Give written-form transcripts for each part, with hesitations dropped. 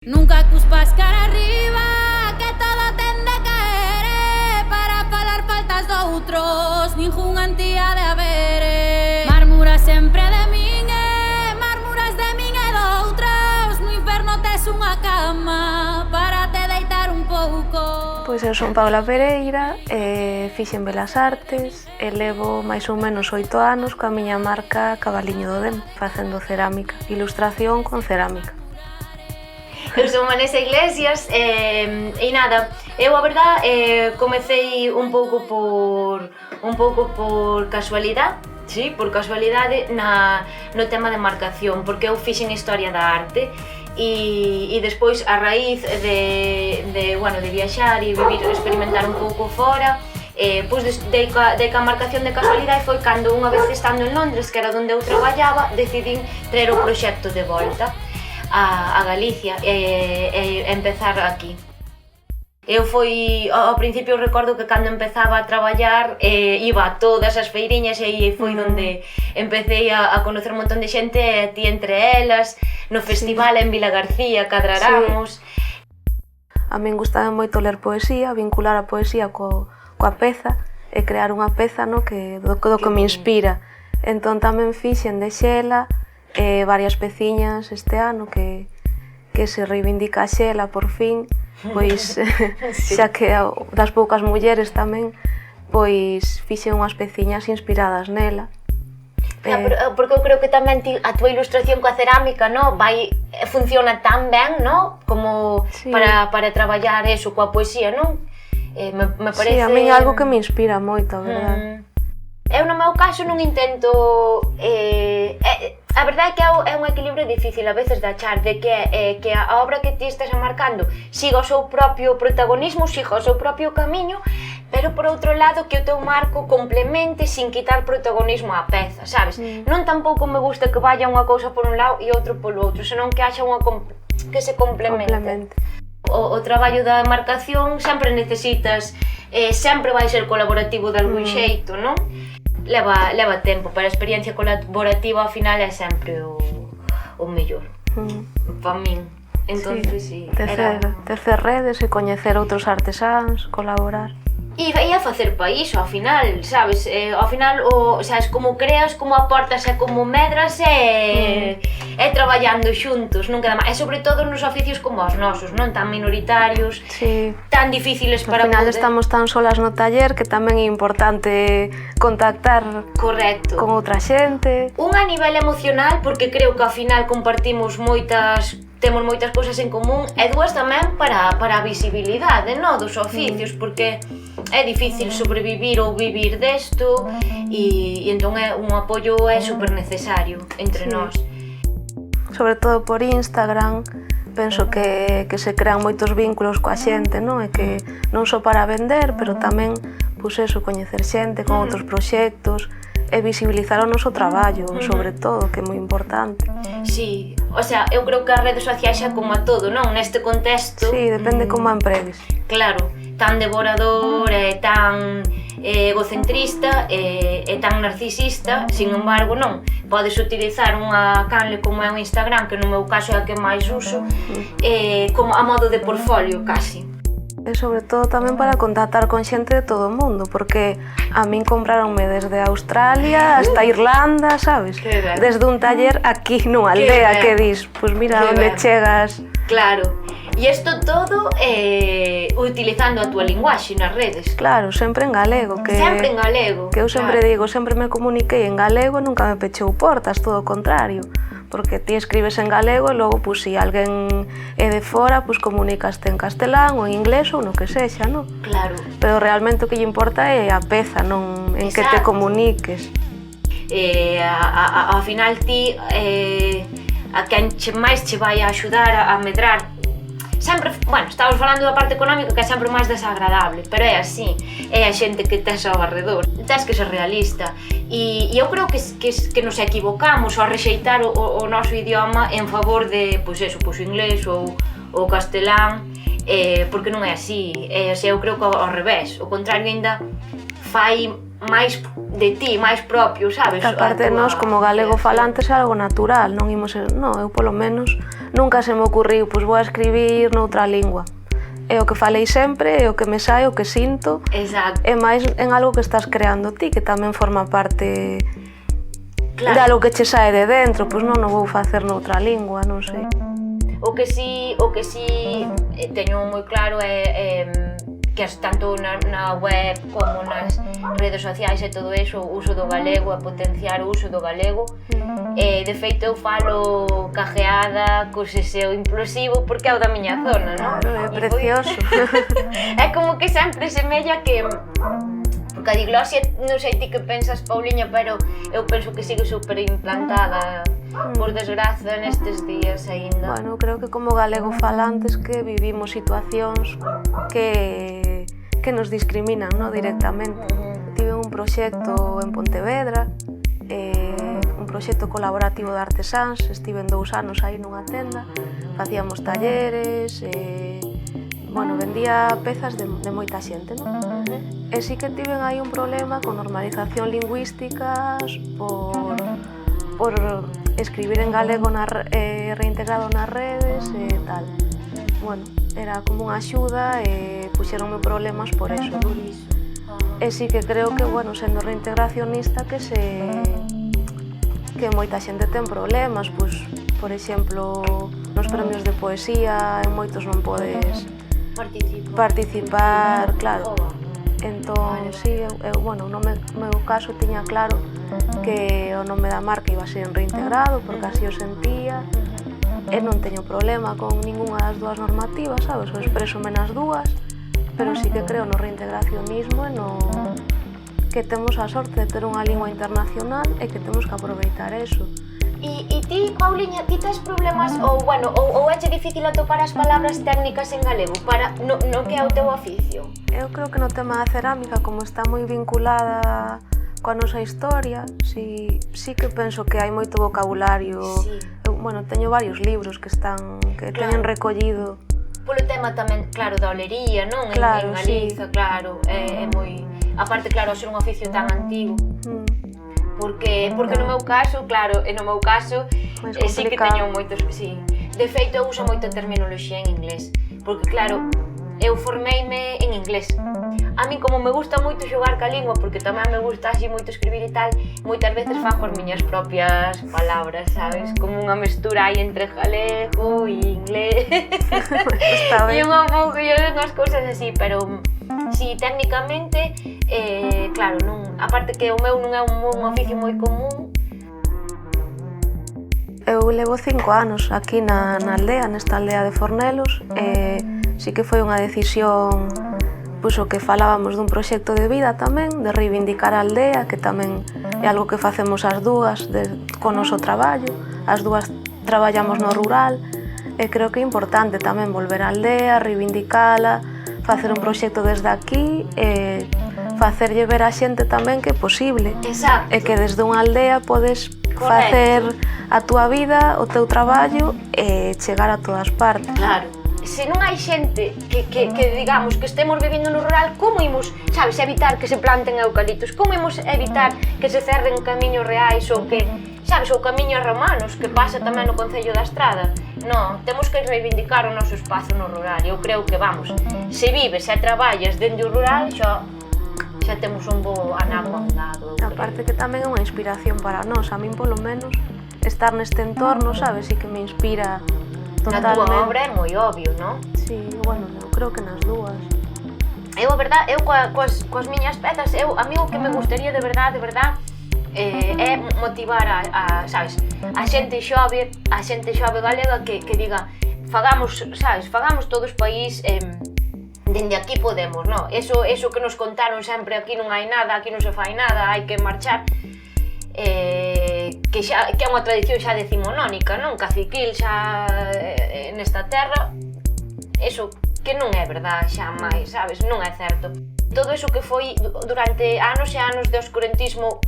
Nunca cuspas cara arriba, que todo ten de caer, para falar faltas doutros, ningunha entía de haber. Marmuras sempre de min, marmuras de min e doutros, no inferno tes unha cama para te deitar un pouco. Pois eu son Paula Pereira, fixen Belas Artes e levo máis ou menos 8 anos coa miña marca Cabaliño do Dem, facendo cerámica, ilustración con cerámica. Eu son Vanessa Iglesias e nada, eu a verdade comecei un pouco por casualidade, sí, por casualidade no tema de marcación, porque eu fixen Historia da Arte e despois a raíz de viaxar e vivir, experimentar un pouco fora, pois dei ca marcación de casualidade foi cando unha vez estando en Londres, que era onde eu traballaba, decidín traer o proxecto de volta a Galicia e empezar aquí. Eu ao principio recordo que cando empezaba a traballar iba a todas as feiriñas e aí foi onde empecé a conocer un montón de xente, e ti entre elas, no festival en Vila García, Cadraramos. A min gustaba moito ler poesía, vincular a poesía coa peza e crear unha peza do que me inspira. Entón tamén fixen de Xela varias peciñas este ano que se reivindica a Xela por fin, pois xa que das poucas mulleres tamén, pois fixen unhas peciñas inspiradas nela. Porque eu creo que tamén a túa ilustración coa cerámica, funciona tan ben, como para traballar eso coa poesía, non? Me parece... Sí, a min é algo que me inspira moito, a verdade. Eu no meu caso non intento... A verdade é que é un equilibrio difícil a veces de achar, de que a obra que ti estás marcando siga o seu propio protagonismo, siga o seu propio camiño, pero por outro lado que o teu marco complemente sin quitar protagonismo á peza, sabes? Non tampouco me gusta que vaya unha cousa por un lado e outro polo outro, senón que haxa que se complemente. O traballo da marcación sempre necesitas, sempre vai ser colaborativo de algún xeito, non? Leva tempo, pero a experiencia colaborativa ao final é sempre o mellor, para min. Entón, sí, tecer redes e coñecer outros artesáns, colaborar. E a facer pa iso, ao final, sabes? Ao final, sabes, como creas, como aportas e como medras é traballando xuntos, non queda máis. E sobre todo nos oficios como os nosos, non tan minoritarios, tan difíciles para poder... Ao final estamos tan solas no taller que tamén é importante contactar con outra xente. Un a nivel emocional, porque creo que ao final compartimos temos moitas cousas en común, e dúas tamén para a visibilidade, dos oficios, porque é difícil sobrevivir ou vivir desto e entón un apoio é super necesario entre nós. Sobre todo por Instagram, penso que se crean moitos vínculos coa xente, e que non só para vender, pero tamén, coñecer xente con outros proxectos e visibilizar o noso traballo, sobre todo, que é moi importante. Sí, eu creo que as redes sociais xa como a todo, non? Neste contexto... Sí, depende como a empregues. Claro, tan devorador, tan egocentrista e tan narcisista, sin embargo, non. Podes utilizar unha canle como é o Instagram, que no meu caso é a que máis uso, como a modo de portfolio, casi. E sobre todo tamén para contactar con xente de todo o mundo, porque a min compraronme desde Australia hasta Irlanda, sabes? Desde un taller aquí nunha aldea que dis, pois mira onde chegas. Claro, e isto todo utilizando a túa linguaxe nas redes. Claro, sempre en galego. Sempre en galego. Que eu sempre digo, sempre me comuniquei en galego e nunca me pechou portas, todo o contrario. Porque ti escribes en galego e logo, se alguén é de fora, comunícaste en castelán ou en inglés ou no que sexa, non? Claro. Pero realmente o que lle importa é a peza, non en que te comuniques. Ao final ti, a quen máis che vai a axudar a medrar, sempre, estamos falando da parte económica que é sempre máis desagradable, pero é así, é a xente que tes ao arredor, tes que ser realista, e eu creo que nos equivocamos ao rexeitar o noso idioma en favor de, o inglés ou o castelán, porque non é así, eu creo que ao revés, o contrario ainda fai máis de ti, máis propio, sabes? Aparte, nós como galego falantes é algo natural, non imos... Non, eu polo menos nunca se me ocurriu, pois vou a escribir noutra lingua. É o que falei sempre, é o que me sae, o que sinto. Exacto. É máis en algo que estás creando ti, que tamén forma parte de algo que che sae de dentro, pois non o vou facer noutra lingua, non sei. O que si teño moi claro é que tanto na web como nas redes sociais e todo eso, o uso do galego, a potenciar o uso do galego. De feito, eu falo cajeada, co seseo implosivo, porque é o da miña zona, non? Claro, é precioso. É como que sempre semella que... Porque a diglosia, non sei ti que pensas, Pauliña, pero eu penso que sigue super implantada, por desgraza, nestes días aínda. Bueno, creo que como galego falantes que vivimos situacións que nos discriminan, no, directamente. Tive un proxecto en Pontevedra, un proxecto colaborativo de artesáns, estive 2 anos aí nunha tenda, facíamos talleres, bueno, vendía pezas de moita xente, non? E sí que tiven aí un problema con normalización lingüísticas por escribir en galego reintegrado nas redes e tal. Bueno, era como unha axuda e puxeronme problemas por eso. E sí que creo que, bueno, sendo reintegracionista que moita xente ten problemas, pois, por exemplo, nos premios de poesía en moitos non podes participar, claro. Entón, sí, bueno, no meu caso tiña claro que o nome da marca iba a ser reintegrado, porque así o sentía, e non teño problema con ningunha das dúas normativas, sabes? O expreso menas dúas, pero sí que creo no reintegracionismo e no que temos a sorte de ter unha lingua internacional e que temos que aproveitar eso. E ti, Pauliña, ti tes problemas ou éche difícil atopar as palabras técnicas en galego para no que é o teu oficio? Eu creo que no tema da cerámica, como está moi vinculada coa nosa historia, sí que penso que hai moito vocabulario. Sí. Eu, bueno, teño varios libros que teñen recollido. Polo tema tamén, claro, da olería, non? Claro, en Galiza, sí. Claro, é moi... Aparte, claro, a ser un oficio tan antigo. Porque no meu caso, claro, sí que teño moitos... Sí. De feito, eu uso moita terminoloxía en inglés, porque claro, eu formeime en inglés. A min, como me gusta moito xogar ca lingua, porque tamén me gusta así moito escribir e tal, moitas veces fago as miñas propias palabras, sabes? Como unha mestura aí entre galego e inglés. Está ben. E unha pouco, unhas cousas así, pero... Si, técnicamente, claro, non, aparte que o meu non é un oficio moi común. Eu levo 5 anos aquí na aldea, nesta aldea de Fornelos, e sí que foi unha decisión, pois o que falábamos dun proxecto de vida tamén, de reivindicar a aldea, que tamén é algo que facemos as dúas con o noso traballo, as dúas traballamos no rural, e creo que é importante tamén volver á aldea, reivindicala, facer un proxecto desde aquí e facerlle ver a xente tamén que é posible. Exacto. E que desde unha aldea podes facer a túa vida, o teu traballo e chegar a todas partes. Claro. Se non hai xente que digamos, que estemos vivindo no rural, como imos, sabes, evitar que se planten eucaliptos? Como imos evitar que se cerren camiños reais ou que, sabes, ou camiños romanos, que pasa tamén no Concello da Estrada? Non, temos que reivindicar o noso espazo no rural. Eu creo que, vamos, se vives e traballas dende o rural, xa temos un bo anaco andado. Aparte que tamén é unha inspiración para nós, a min polo menos, estar neste entorno, sabes, e que me inspira totalmente. Na túa obra é moi obvio, non? Sí, bueno, eu creo que nas dúas. Eu, a verdade, coas miñas pezas, a mí o que me gustaría de verdade, é motivar sabes, a xente xove galega que diga, fagamos todo o país, dende aquí podemos, non? Eso que nos contaron sempre, aquí non hai nada, aquí non se fai nada, hai que marchar, que é unha tradición xa decimonónica, non? Caciquil xa nesta terra, eso que non é verdade xa máis, sabes? Non é certo. Todo eso que foi durante anos e anos de oscurantismo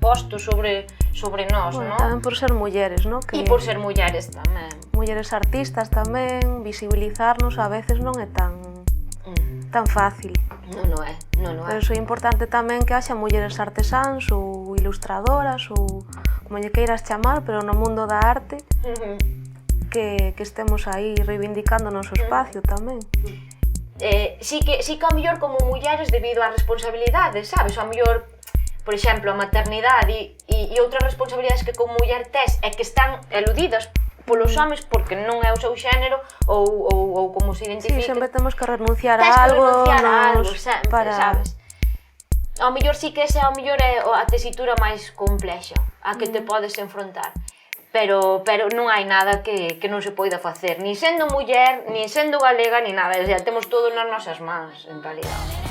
posto sobre nós, non? Tamén por ser mulleres, non? E por ser mulleres tamén. Mulleres artistas tamén, visibilizarnos a veces non é tan fácil. Non é. Pero iso é importante tamén que haxa mulleres artesáns ou ilustradoras ou como lle queiras chamar, pero no mundo da arte, que estemos aí reivindicando o noso espacio tamén. Sí que ao mellor como mulleres debido ás responsabilidades, sabes? Ao mellor, por exemplo, a maternidade e outras responsabilidades que como muller tes e que están eludidas polos homes porque non é o seu xénero ou como se identifica. Sí, sempre temos que renunciar a algo, sempre, para... sabes? Ao mellor sí que esa ao mellor é a tesitura máis complexa a que te podes enfrontar. Pero non hai nada que non se poida facer, ni sendo muller, ni sendo galega, ni nada. O sea, temos todo nas nosas mans, en realidad.